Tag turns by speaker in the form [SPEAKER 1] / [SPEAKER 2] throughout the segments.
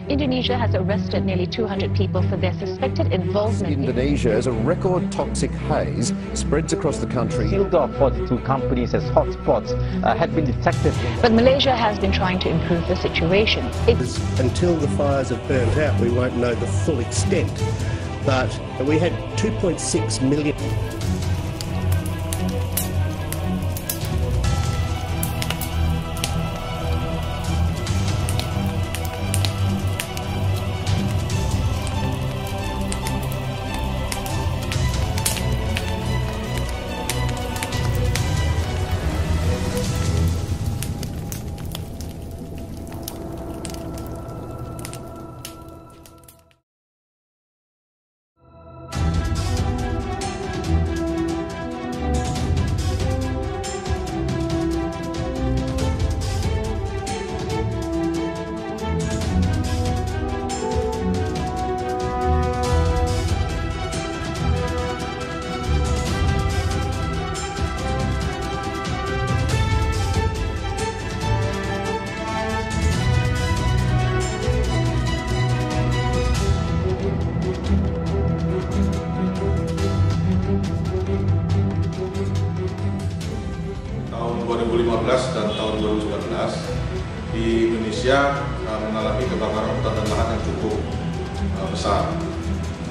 [SPEAKER 1] Indonesia has arrested nearly 200 people for their suspected involvement.
[SPEAKER 2] Indonesia, as a record toxic haze spreads across the country.
[SPEAKER 3] Sealed off 42 companies as hotspots had been detected.
[SPEAKER 1] But Malaysia has been trying to improve the situation.
[SPEAKER 4] Until the fires have burnt out, we won't know the full extent. But we had 2.6 million.
[SPEAKER 5] Tahun 2015 dan tahun 2019 di Indonesia mengalami kebakaran hutan dan lahan yang cukup besar.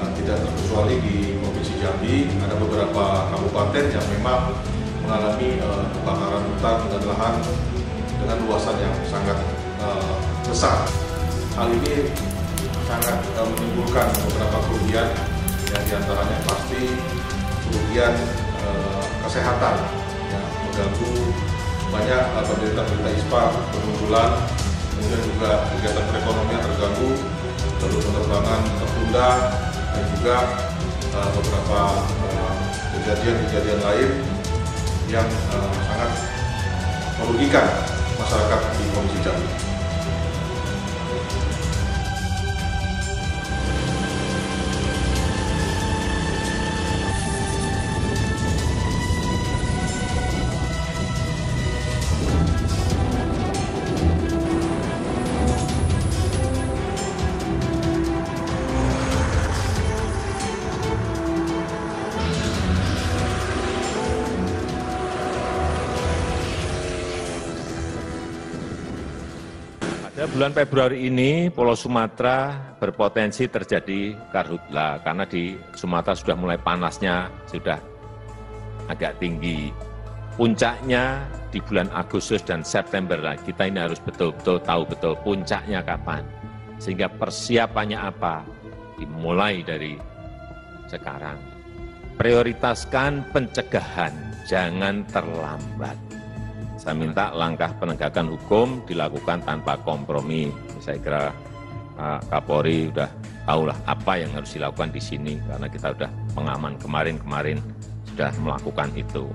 [SPEAKER 5] Tidak terkecuali di Provinsi Jambi, ada beberapa kabupaten yang memang mengalami kebakaran hutan dan lahan dengan luasan yang sangat besar. Hal ini sangat menimbulkan beberapa kerugian, yang diantaranya pasti kerugian kesehatan, yang mengganggu banyak penderita-penderita ISPA bermunculan, kemudian juga kegiatan perekonomian terganggu, lalu penerbangan tertunda, dan juga beberapa kejadian-kejadian lain yang sangat merugikan masyarakat di Provinsi Jambi.
[SPEAKER 6] Pada bulan Februari ini, Pulau Sumatera berpotensi terjadi karhutla karena di Sumatera sudah mulai panasnya, sudah agak tinggi. Puncaknya di bulan Agustus dan September. Kita ini harus betul-betul tahu betul puncaknya kapan. Sehingga persiapannya apa, dimulai dari sekarang. Prioritaskan pencegahan, jangan terlambat. Saya minta langkah penegakan hukum dilakukan tanpa kompromi. Saya kira Pak Kapolri sudah tahulah apa yang harus dilakukan di sini, karena kita sudah pengaman kemarin sudah melakukan itu.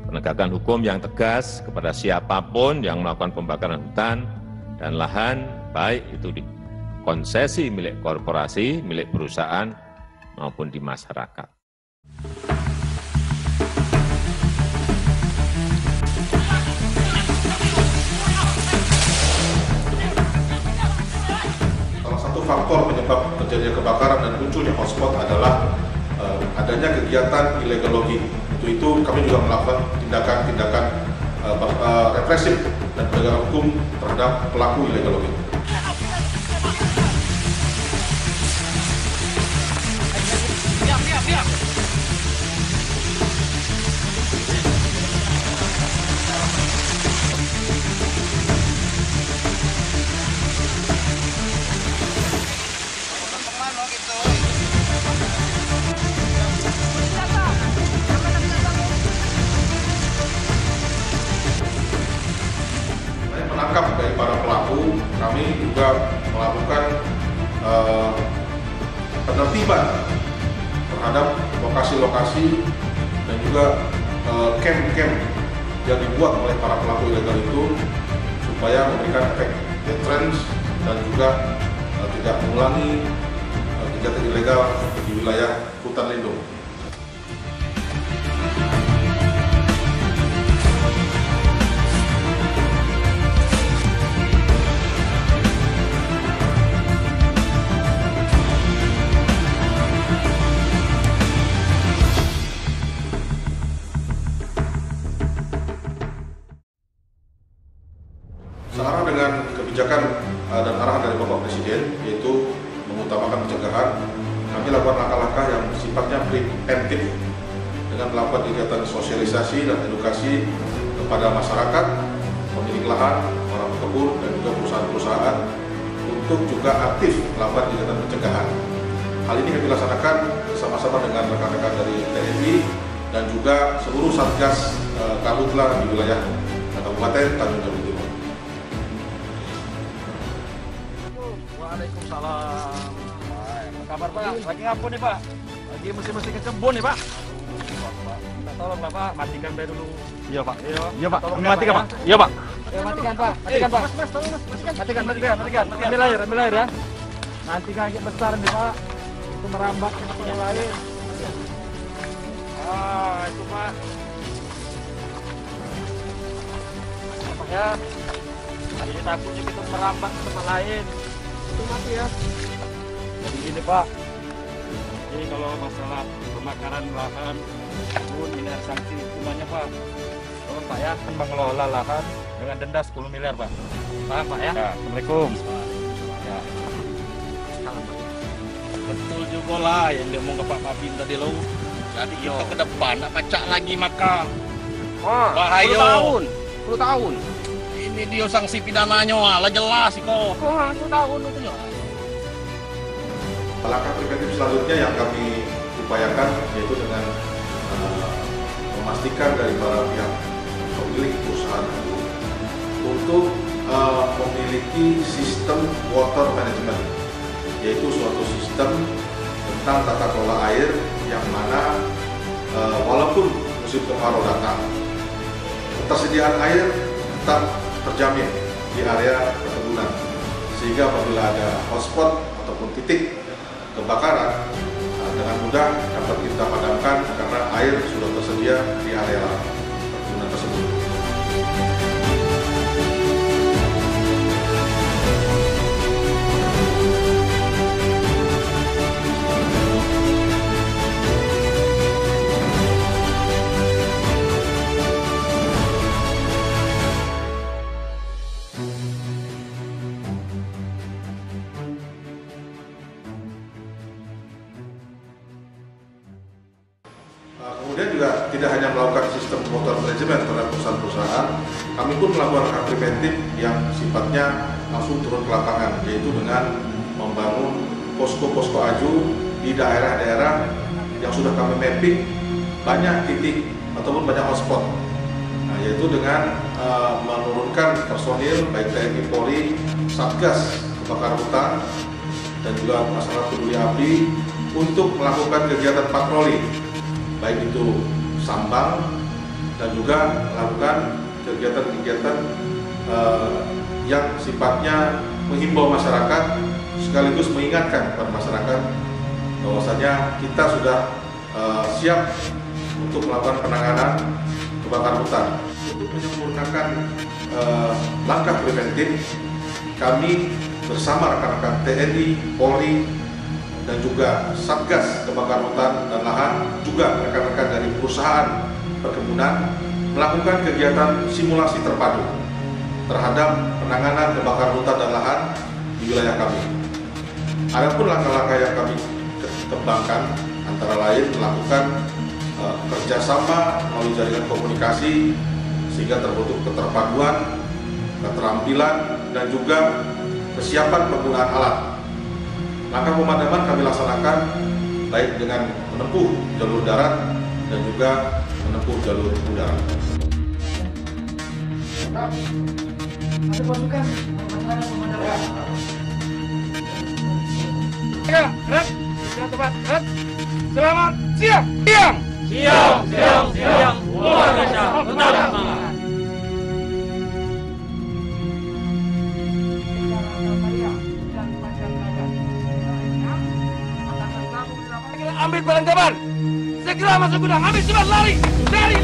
[SPEAKER 6] Penegakan hukum yang tegas kepada siapapun yang melakukan pembakaran hutan dan lahan, baik itu di konsesi milik korporasi, milik perusahaan, maupun di masyarakat.
[SPEAKER 5] Faktor penyebab terjadinya kebakaran dan munculnya hotspot adalah adanya kegiatan illegal logging. Untuk itu kami juga melakukan tindakan-tindakan represif dan penegakan hukum terhadap pelaku illegal logging. Menangkap dari para pelaku, kami juga melakukan penertiban terhadap lokasi-lokasi dan juga camp-camp yang dibuat oleh para pelaku ilegal itu supaya memberikan efek deterrence dan juga tidak mengulangi kegiatan ilegal di wilayah hutan lindung. Bapak Presiden, yaitu mengutamakan pencegahan. Kami lakukan langkah-langkah yang sifatnya preventif dengan melakukan kegiatan sosialisasi dan edukasi kepada masyarakat, pemilik lahan, para pekebun, dan juga perusahaan-perusahaan untuk juga aktif melakukan kegiatan pencegahan. Hal ini kami laksanakan bersama-sama dengan rekan-rekan dari TNI dan juga seluruh Satgas Karhutla di wilayah Kabupaten Tanjung Jabung Timur.
[SPEAKER 7] Waalaikumsalam. Apa kabar Pak? Lagi ngapain nih Pak? Lagi mesti ke kebun nih Pak. Minta tolong lah Pak, matikan saya dulu. Iya Pak. Iya Pak. Matikan Pak. Iya Pak. Ya, matikan Pak. Matikan Pak. Mas, tolong Mas. Matikan. Ambil air ya. Nanti kaget besar nih Pak. Itu merambat ke tempat yang lain. Ah, itu Pak. Apa ya? Tadi takutnya kita merambat ke tempat lain. Itu mati ya. Jadi gini Pak. Jadi kalau masalah pembakaran lahan, kebun ini ada sanksi hukumannya Pak. Tolong Pak ya, kan mengelola lahan dengan denda 10 miliar Pak. Paham Pak ya? Ya. Assalamualaikum. Ya. Betul juga lah yang dia ngomong ke Pak Babin tadi lo. Jadi kita ke depan nak pacak lagi maka. Wah, bahaya. 10 tahun. Ini dia sanksi pidananya lah jelas kok. 10 tahun itu ya.
[SPEAKER 5] Langkah preventif selanjutnya yang kami upayakan yaitu dengan memastikan dari para pihak pemilik perusahaan itu untuk memiliki sistem water management, yaitu suatu sistem tentang tata kelola air yang mana walaupun musim kemarau datang, ketersediaan air tetap terjamin di area perkebunan, sehingga apabila ada hotspot ataupun titik kebakaran dengan mudah dapat kita padamkan karena air sudah tersedia di area perkebunan tersebut. Kemudian juga tidak hanya melakukan sistem water management terhadap perusahaan-perusahaan, kami pun melakukan langkah preventif yang sifatnya langsung turun ke lapangan, yaitu dengan membangun posko-posko aju di daerah-daerah yang sudah kami mapping banyak titik ataupun banyak hotspot. Nah, yaitu dengan menurunkan personil baik TNI Polri, Satgas Kebakaran Hutan dan juga masyarakat peduli API untuk melakukan kegiatan patroli, baik itu sambang dan juga melakukan kegiatan-kegiatan yang sifatnya menghimbau masyarakat sekaligus mengingatkan kepada masyarakat bahwasanya kita sudah siap untuk melakukan penanganan kebakaran hutan. Untuk menyempurnakan langkah preventif, kami bersama rekan-rekan TNI, Polri, dan juga Satgas Kebakaran Hutan dan Lahan, juga rekan-rekan dari perusahaan perkebunan melakukan kegiatan simulasi terpadu terhadap penanganan kebakaran hutan dan lahan di wilayah kami. Adapun langkah-langkah yang kami kembangkan antara lain melakukan kerjasama melalui jaringan komunikasi sehingga terbentuk keterpaduan, keterampilan, dan juga kesiapan penggunaan alat. Langkah pemadaman kami laksanakan baik dengan menempuh jalur darat dan juga menempuh jalur udara.
[SPEAKER 7] Ada pasukan pemadaman. Selamat siang. Siang. Luar biasa. Tetap semangat. Ambil barang jaban. Segera masuk gudang. Ambil cepat lari. Lari.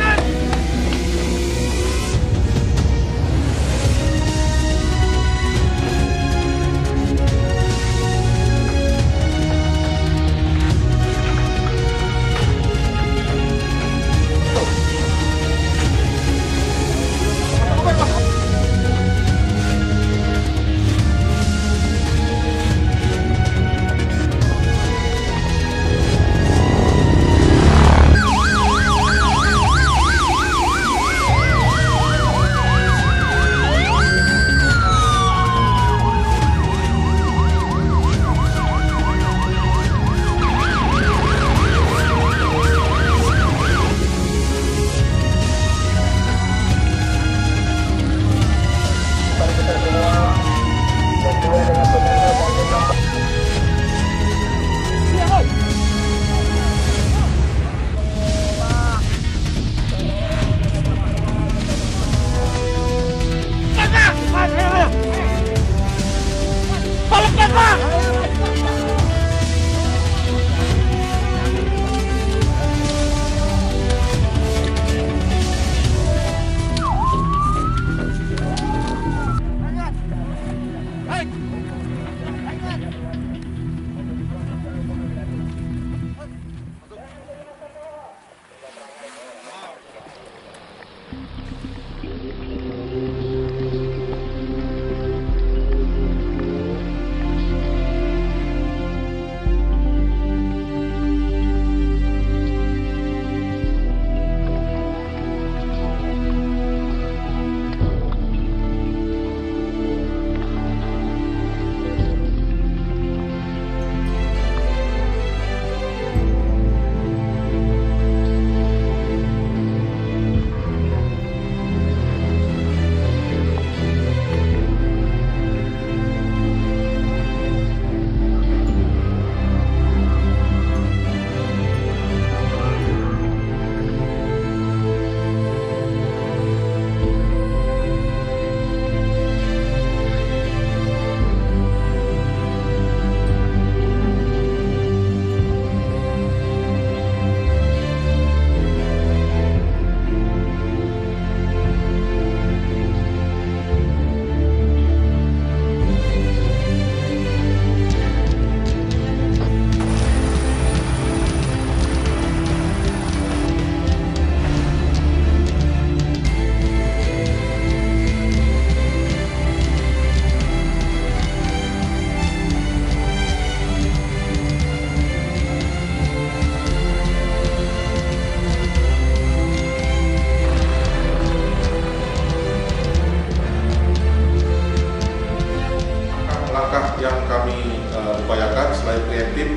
[SPEAKER 5] yang kami upayakan selain preventif,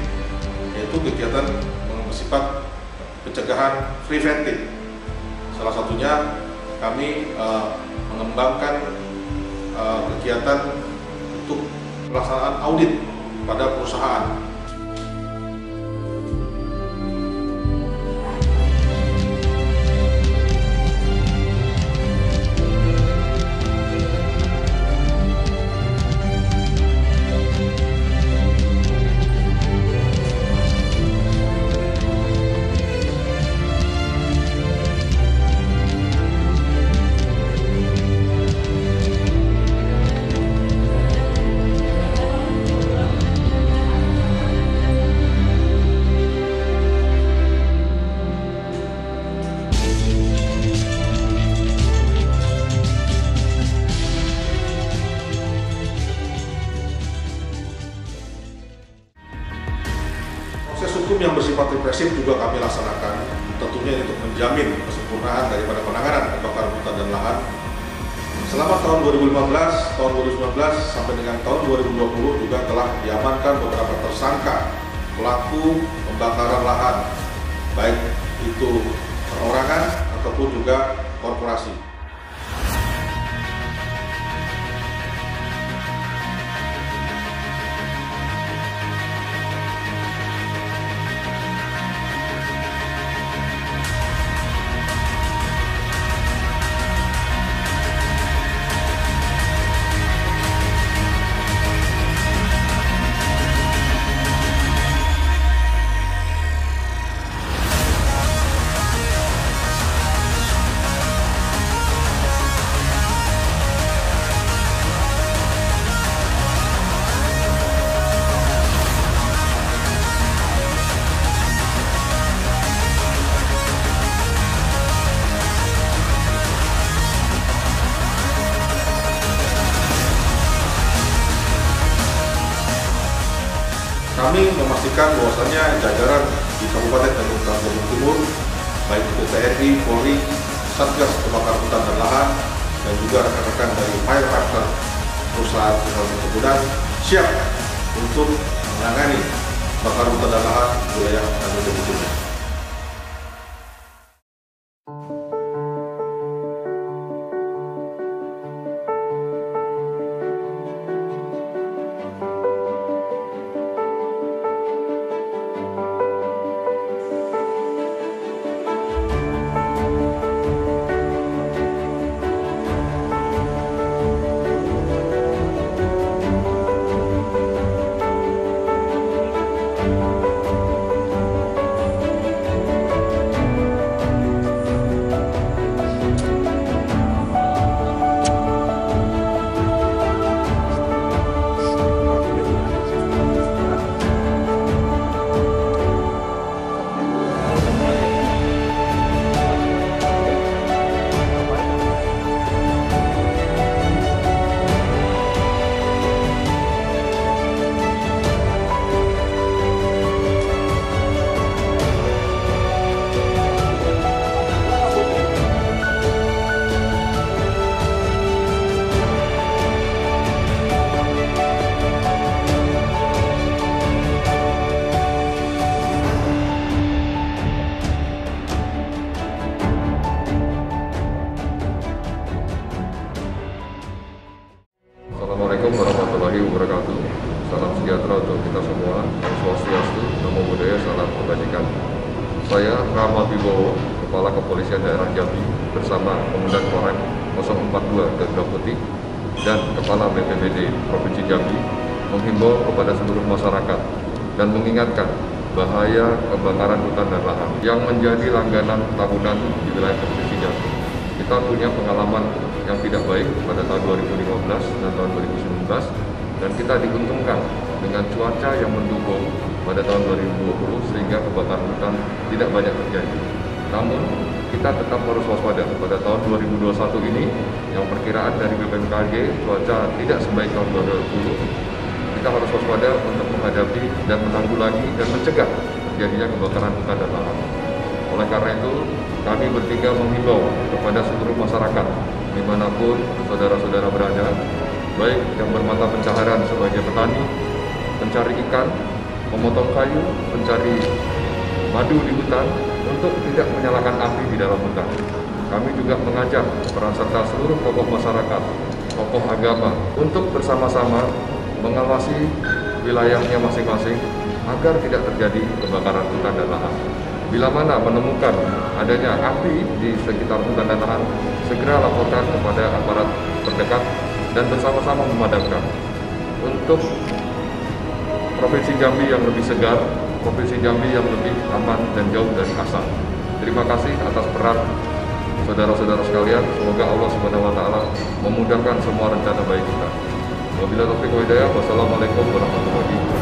[SPEAKER 5] yaitu kegiatan bersifat pencegahan preventif. Salah satunya kami mengembangkan kegiatan untuk pelaksanaan audit pada perusahaan. Proses hukum yang bersifat represif juga kami laksanakan, tentunya untuk menjamin kesempurnaan daripada penanganan kebakaran hutan dan lahan. Selama tahun 2015, tahun 2019 sampai dengan tahun 2020 juga telah diamankan beberapa tersangka pelaku pembakaran lahan, baik itu perorangan ataupun juga korporasi. Kami memastikan bahwasannya jajaran di Kabupaten Tanjung Jabung Timur, baik itu TNI, Polri, Satgas Kebakaran Hutan dan Lahan, dan juga rekan-rekan dari firefighter perusahaan perkebunan siap untuk menangani kebakaran hutan dan lahan wilayah Tanjung Jabung Timur.
[SPEAKER 8] Assalamualaikum warahmatullahi wabarakatuh. Salam sejahtera untuk kita semua. Om Swastiastu, Namo Buddhaya, salam kebajikan. Saya Rama Wibowo, Kepala Kepolisian Daerah Jambi, bersama Komandan Korem 042 Garuda Putih dan Kepala BPBD Provinsi Jambi menghimbau kepada seluruh masyarakat dan mengingatkan bahaya kebakaran hutan dan lahan yang menjadi langganan tahunan di wilayah Provinsi Jambi. Kita punya pengalaman yang tidak baik pada tahun 2015 dan tahun 2019, dan kita diuntungkan dengan cuaca yang mendukung pada tahun 2020 sehingga kebakaran hutan tidak banyak terjadi. Namun kita tetap harus waspada pada tahun 2021 ini yang perkiraan dari BPMKG cuaca tidak sebaik tahun 2020. Kita harus waspada untuk menghadapi dan menanggulangi dan mencegah terjadinya kebakaran hutan dan lahan. Oleh karena itu, kami bertiga menghimbau kepada seluruh masyarakat dimanapun saudara-saudara berada, baik yang bermata pencaharian sebagai petani pencari ikan, memotong kayu, mencari madu di hutan untuk tidak menyalakan api di dalam hutan. Kami juga mengajak peran serta seluruh tokoh masyarakat, tokoh agama untuk bersama-sama mengawasi wilayahnya masing-masing agar tidak terjadi kebakaran hutan dan lahan. Bila mana menemukan adanya api di sekitar hutan dan lahan, segera laporkan kepada aparat terdekat dan bersama-sama memadamkan. Untuk Provinsi Jambi yang lebih segar, Provinsi Jambi yang lebih aman dan jauh dari asap. Terima kasih atas peran saudara-saudara sekalian. Semoga Allah SWT memudahkan semua rencana baik kita. Wabillahi taufiq wal hidayah. Wassalamualaikum warahmatullahi wabarakatuh.